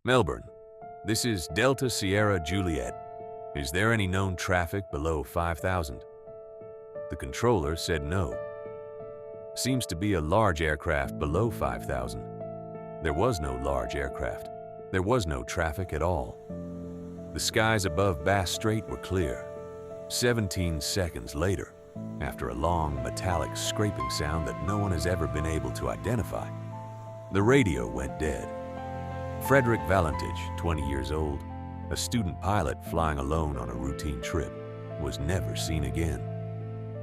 Melbourne, this is Delta Sierra Juliet. Is there any known traffic below 5,000? The controller said no. Seems to be a large aircraft below 5,000. There was no large aircraft. There was no traffic at all. The skies above Bass Strait were clear. 17 seconds later, after a long metallic scraping sound that no one has ever been able to identify, the radio went dead. Frederick Valentich, 20 years old, a student pilot flying alone on a routine trip, was never seen again.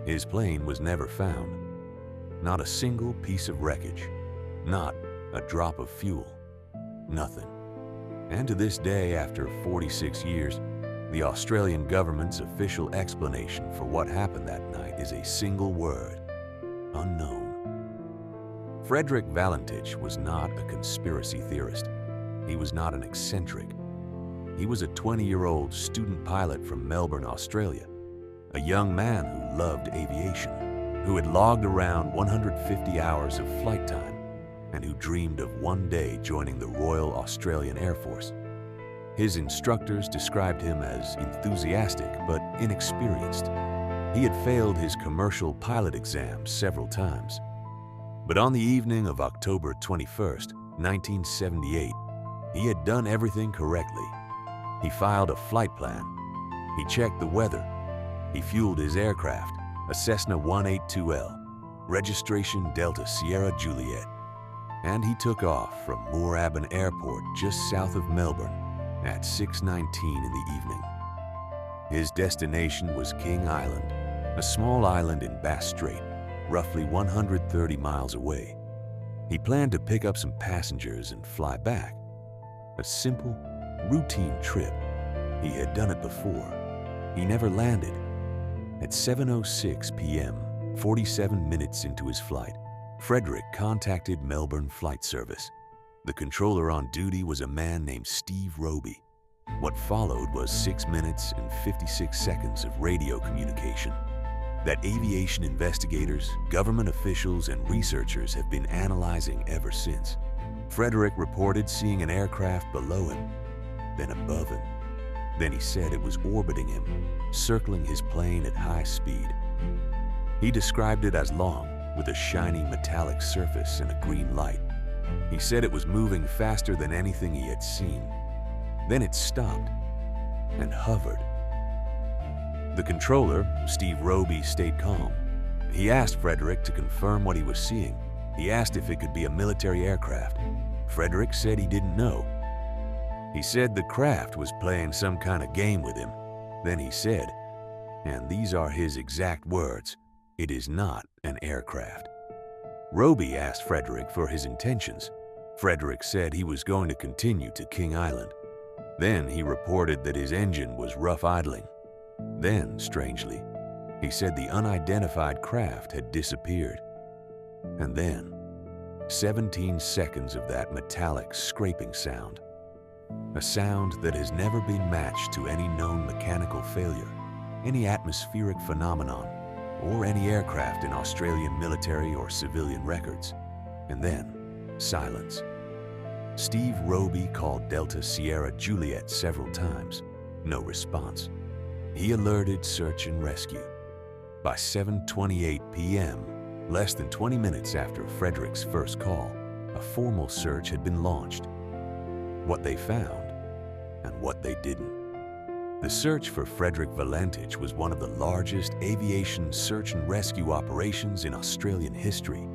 His plane was never found. Not a single piece of wreckage. Not a drop of fuel. Nothing. And to this day, after 46 years, the Australian government's official explanation for what happened that night is a single word: unknown. Frederick Valentich was not a conspiracy theorist. He was not an eccentric. He was a 20-year-old student pilot from Melbourne, Australia, a young man who loved aviation, who had logged around 150 hours of flight time, and who dreamed of one day joining the Royal Australian Air Force. His instructors described him as enthusiastic but inexperienced. He had failed his commercial pilot exam several times. But on the evening of October 21st, 1978, he had done everything correctly. He filed a flight plan. He checked the weather. He fueled his aircraft, a Cessna 182L, registration Delta Sierra Juliet, and he took off from Moorabbin Airport just south of Melbourne at 6:19 in the evening. His destination was King Island, a small island in Bass Strait, roughly 130 miles away. He planned to pick up some passengers and fly back. A simple, routine trip. He had done it before. He never landed. At 7:06 p.m., 47 minutes into his flight, Frederick contacted Melbourne Flight Service. The controller on duty was a man named Steve Roby. What followed was 6 minutes and 56 seconds of radio communication that aviation investigators, government officials, and researchers have been analyzing ever since. Frederick reported seeing an aircraft below him, then above him. Then he said it was orbiting him, circling his plane at high speed. He described it as long, with a shiny metallic surface and a green light. He said it was moving faster than anything he had seen. Then it stopped and hovered. The controller, Steve Roby, stayed calm. He asked Frederick to confirm what he was seeing. He asked if it could be a military aircraft. Frederick said he didn't know. He said the craft was playing some kind of game with him. Then he said, and these are his exact words, "It is not an aircraft." Roby asked Frederick for his intentions. Frederick said he was going to continue to King Island. Then he reported that his engine was rough idling. Then, strangely, he said the unidentified craft had disappeared. And then, 17 seconds of that metallic scraping sound. A sound that has never been matched to any known mechanical failure, any atmospheric phenomenon, or any aircraft in Australian military or civilian records. And then, silence. Steve Roby called Delta Sierra Juliet several times. No response. He alerted search and rescue. By 7:28 p.m., less than 20 minutes after Frederick's first call, a formal search had been launched. What they found and what they didn't. The search for Frederick Valentich was one of the largest aviation search and rescue operations in Australian history.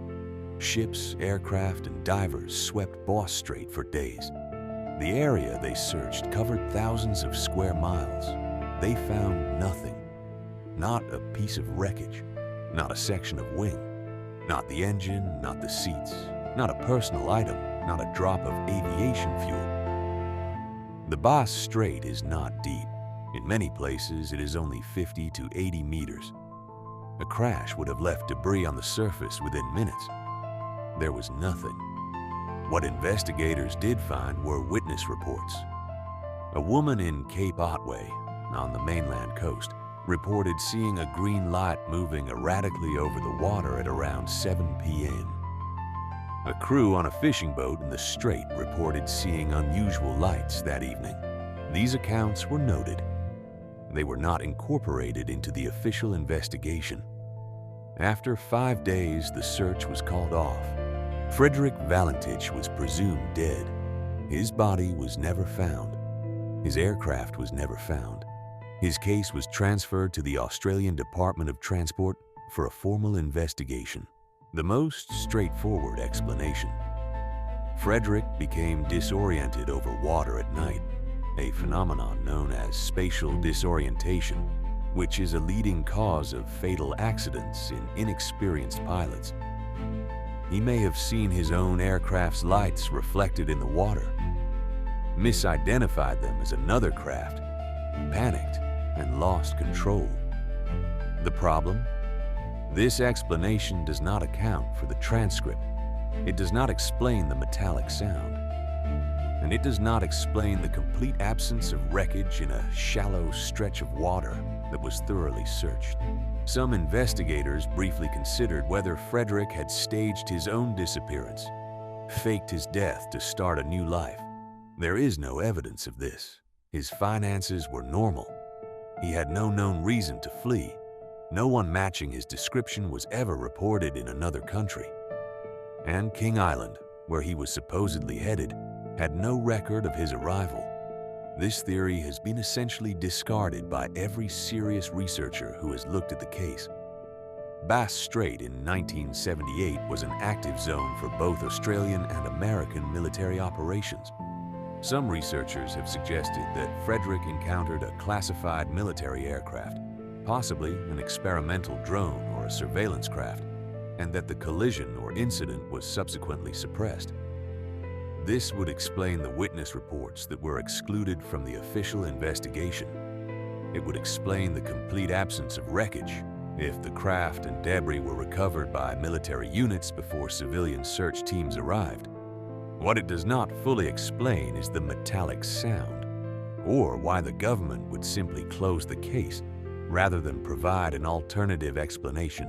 Ships, aircraft, and divers swept Bass Strait for days. The area they searched covered thousands of square miles. They found nothing. Not a piece of wreckage, not a section of wing, not the engine, not the seats, not a personal item, not a drop of aviation fuel. The Bass Strait is not deep. In many places, it is only 50 to 80 meters. A crash would have left debris on the surface within minutes. There was nothing. What investigators did find were witness reports. A woman in Cape Otway, on the mainland coast, reported seeing a green light moving erratically over the water at around 7 p.m. A crew on a fishing boat in the strait reported seeing unusual lights that evening. These accounts were noted. They were not incorporated into the official investigation. After 5 days, the search was called off. Frederick Valentich was presumed dead. His body was never found. His aircraft was never found. His case was transferred to the Australian Department of Transport for a formal investigation. The most straightforward explanation. Frederick became disoriented over water at night, a phenomenon known as spatial disorientation, which is a leading cause of fatal accidents in inexperienced pilots. He may have seen his own aircraft's lights reflected in the water, misidentified them as another craft, panicked, and lost control. The problem? This explanation does not account for the transcript. It does not explain the metallic sound. And it does not explain the complete absence of wreckage in a shallow stretch of water that was thoroughly searched. Some investigators briefly considered whether Frederick had staged his own disappearance, faked his death to start a new life. There is no evidence of this. His finances were normal. He had no known reason to flee. No one matching his description was ever reported in another country. And King Island, where he was supposedly headed, had no record of his arrival. This theory has been essentially discarded by every serious researcher who has looked at the case. Bass Strait in 1978 was an active zone for both Australian and American military operations. Some researchers have suggested that Frederick encountered a classified military aircraft, possibly an experimental drone or a surveillance craft, and that the collision or incident was subsequently suppressed. This would explain the witness reports that were excluded from the official investigation. It would explain the complete absence of wreckage if the craft and debris were recovered by military units before civilian search teams arrived. What it does not fully explain is the metallic sound, or why the government would simply close the case rather than provide an alternative explanation.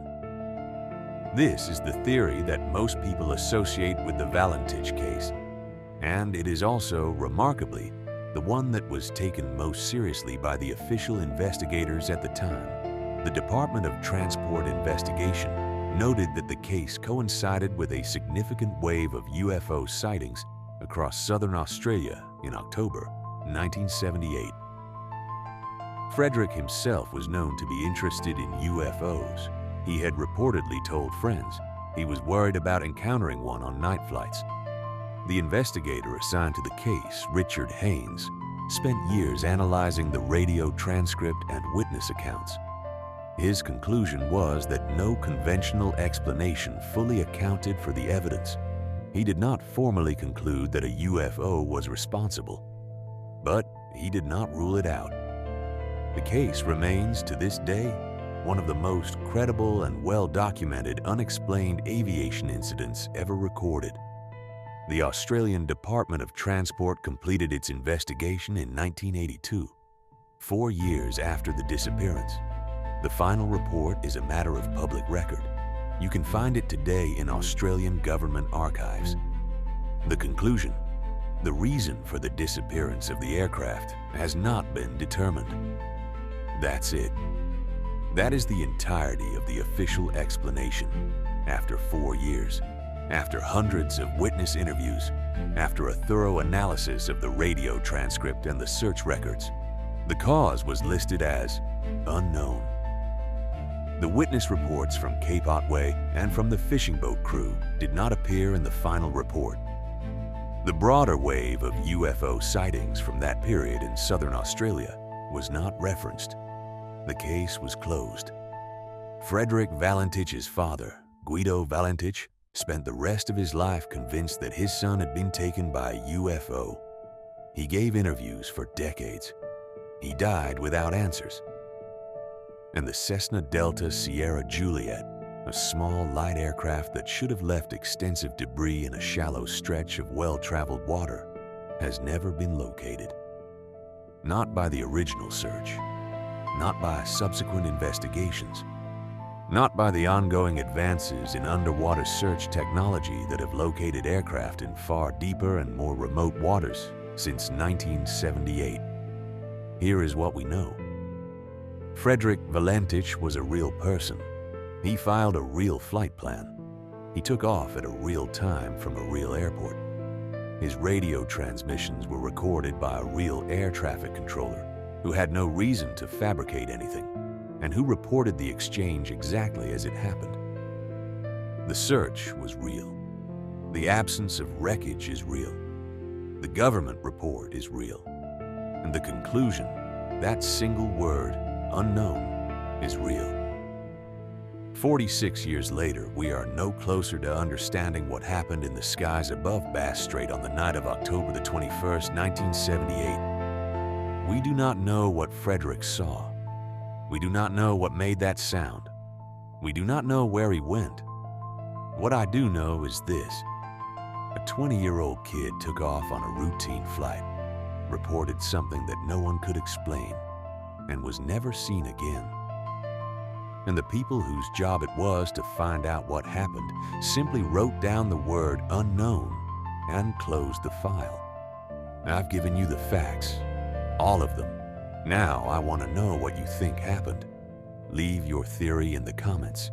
This is the theory that most people associate with the Valentich case, and it is also, remarkably, the one that was taken most seriously by the official investigators at the time. The Department of Transport investigation noted that the case coincided with a significant wave of UFO sightings across southern Australia in October 1978. Frederick himself was known to be interested in UFOs. He had reportedly told friends he was worried about encountering one on night flights. The investigator assigned to the case, Richard Haynes, spent years analyzing the radio transcript and witness accounts. His conclusion was that no conventional explanation fully accounted for the evidence. He did not formally conclude that a UFO was responsible, but he did not rule it out. The case remains, to this day, one of the most credible and well-documented unexplained aviation incidents ever recorded. The Australian Department of Transport completed its investigation in 1982, 4 years after the disappearance. The final report is a matter of public record. You can find it today in Australian government archives. The conclusion: the reason for the disappearance of the aircraft has not been determined. That's it. That is the entirety of the official explanation. After 4 years, after hundreds of witness interviews, after a thorough analysis of the radio transcript and the search records, the cause was listed as unknown. The witness reports from Cape Otway and from the fishing boat crew did not appear in the final report. The broader wave of UFO sightings from that period in southern Australia was not referenced. The case was closed. Frederick Valentich's father, Guido Valentich, spent the rest of his life convinced that his son had been taken by a UFO. He gave interviews for decades. He died without answers. And the Cessna Delta Sierra Juliet, a small light aircraft that should have left extensive debris in a shallow stretch of well-traveled water, has never been located. Not by the original search, not by subsequent investigations, Not by the ongoing advances in underwater search technology that have located aircraft in far deeper and more remote waters since 1978. Here is what we know. Frederick Valentich was a real person. He filed a real flight plan. He took off at a real time from a real airport. His radio transmissions were recorded by a real air traffic controller who had no reason to fabricate anything and who reported the exchange exactly as it happened. The search was real. The absence of wreckage is real. The government report is real. And the conclusion, that single word, unknown, is real. 46 years later, we are no closer to understanding what happened in the skies above Bass Strait on the night of October the 21st, 1978. We do not know what Frederick saw. We do not know what made that sound. We do not know where he went. What I do know is this. A 20-year-old kid took off on a routine flight, reported something that no one could explain, and was never seen again. And the people whose job it was to find out what happened simply wrote down the word unknown and closed the file. I've given you the facts, all of them. Now I want to know what you think happened. Leave your theory in the comments.